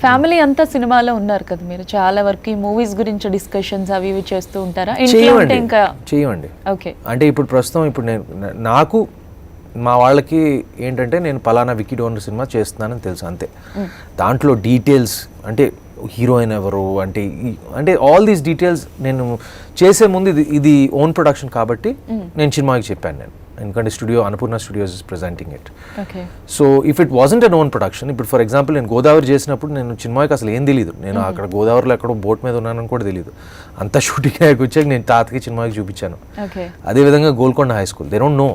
Family అంతా సినిమాలో ఉన్నారు కదా మీరు, చాలా వరకు ఈ మూవీస్ గురించి డిస్కషన్స్ అవి ఇవి చేస్తూ ఉంటారా? ఇంట్లో ఉంటే ఇంకా చేయమండి. ఓకే. అంటే ఇప్పుడు ప్రస్తుతం ఇప్పుడు నాకు మా వాళ్ళకి ఏంటంటే నేను పలానా వికీ డోనర్ సినిమా చేస్తున్నానని తెలుసు అంతే. దాంట్లో డీటెయిల్స్ అంటే హీరోయిన్ ఎవరు అంటే అంటే ఆల్ దీస్ డీటెయిల్స్ నేను చేసే ముందు ఇది ఓన్ ప్రొడక్షన్ కాబట్టి నేను సినిమాకి చెప్పాను నేను, ఎందుకంటే studio Annapurna studios is presenting it. So if it wasn't an own production, ఇప్పుడు ఫర్ ఎగ్జాంపుల్ నేను గోదావరి చేసినప్పుడు నేను చిన్మాయికి అసలు ఏం తెలియదు, నేను అక్కడ గోదావరిలో ఎక్కడో బోట్ మీద ఉన్నానని కూడా తెలియదు. అంతా షూటింగ్ అయ్యాక వచ్చాక నేను తాతకి చిన్మాయికి చూపించాను. అదేవిధంగా Golconda high school, they don't know.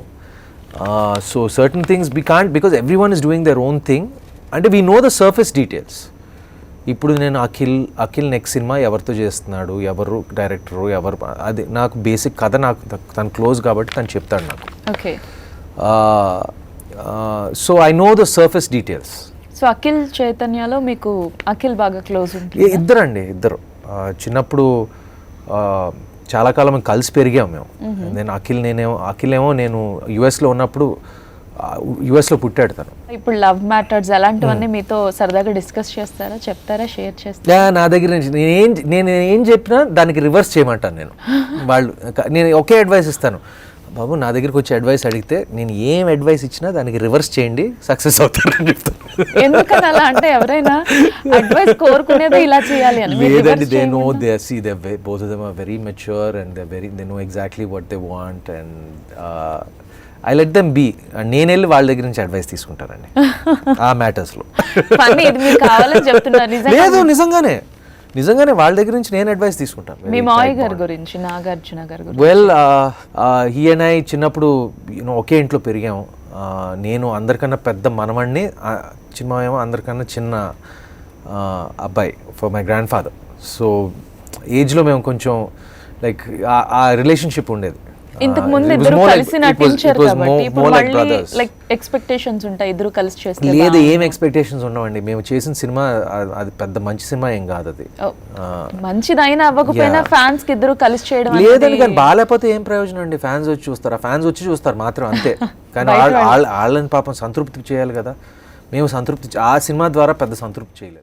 So certain things we can't because everyone is doing their own thing. అంటే we know the surface details. ఇప్పుడు నేను అఖిల్ నెక్స్ట్ సినిమా ఎవరితో చేస్తున్నాడు, ఎవరు డైరెక్టరు, ఎవరు, అది నాకు బేసిక్ కథ, నాకు తను క్లోజ్ కాబట్టి తను చెప్తాడు నాకు. Okay. So I know the surface details. So Akhil చైతన్యలో మీకు అఖిల్ బాగా క్లోజ్ ఉంటుంది? ఇద్దరు చిన్నప్పుడు చాలా కాలం కలిసి పెరిగాం మేము. నేను అఖిల్ ఏమో నేను యుఎస్లో ఉన్నప్పుడు, యుఎస్లో పుట్టాడు తను. ఇప్పుడు లవ్ మ్యాటర్స్ అలాంటివన్నీ మీతో సరదాగా డిస్కస్ చేస్తారా, చెప్తారా, షేర్ చేస్తారా? నా దగ్గర నుంచి నేను ఏం చెప్పినా దానికి రివర్స్ చేయమంటాను నేను. నేను ఒకే అడ్వైస్ ఇస్తాను, బాబు నా దగ్గరికి వచ్చి అడ్వైస్ అడిగితే నేను ఏం అడ్వైస్ ఇచ్చినా దానికి రివర్స్ చేయండి, సక్సెస్ అవుతారని చెప్తాను. ఎందుకని అలా అంటే? ఎవరైనా అడ్వైస్ కోరుకునేది ఇలా చేయాలి అని లేదండి. They know, they see they both of them are very mature and they know exactly what they want and I let them be. నేను వెళ్ళి వాళ్ళ దగ్గర నుంచి అడ్వైస్ తీసుకుంటానండి ఆ మ్యాటర్స్లో. లేదు, నిజంగానే వాళ్ళ దగ్గర నుంచి నేను అడ్వైస్ తీసుకుంటాను. మీ మావయ్య గారి గురించి, నాగార్జున గారి గురించి? వెల్, హీ అండ్ ఐ చిన్నప్పుడు ఒకే ఇంట్లో పెరిగాము. నేను అందరికన్నా పెద్ద మనవణ్ణి, చిన్నమేమో అందరికన్నా చిన్న అబ్బాయి for my grand father. So ఏజ్లో మేము కొంచెం లైక్ ఆ రిలేషన్షిప్ ఉండేది. ఇంతకు ముందు ఇద్దరు కలిసి నటించారు కాబట్టి ఇప్పుడు మళ్ళీ లైక్ ఎక్స్పెక్టేషన్స్ ఉంటాయి ఇద్దరు కలిసి చేస్తే? లేదు, ఏం ఎక్స్పెక్టేషన్స్ ఉండవండి. మేము చేసిన సినిమా అది పెద్ద మంచి సినిమా ఏం కాదు. అది మంచిదైనా అవ్వకపోయినా ఫ్యాన్స్ కి ఇద్దరు కలిసి చేయడం లేదని, కానీ బాగాలేకపోతే ఏం ప్రయోజనం అండి? ఫ్యాన్స్ వచ్చి చూస్తారు, ఆ ఫ్యాన్స్ వచ్చి చూస్తారు మాత్రం అంతే. కానీ వాళ్ళని పాపం సంతృప్తి చేయాలి కదా. మేము సంతృప్తి ఆ సినిమా ద్వారా పెద్ద సంతృప్తి చేయలేదు.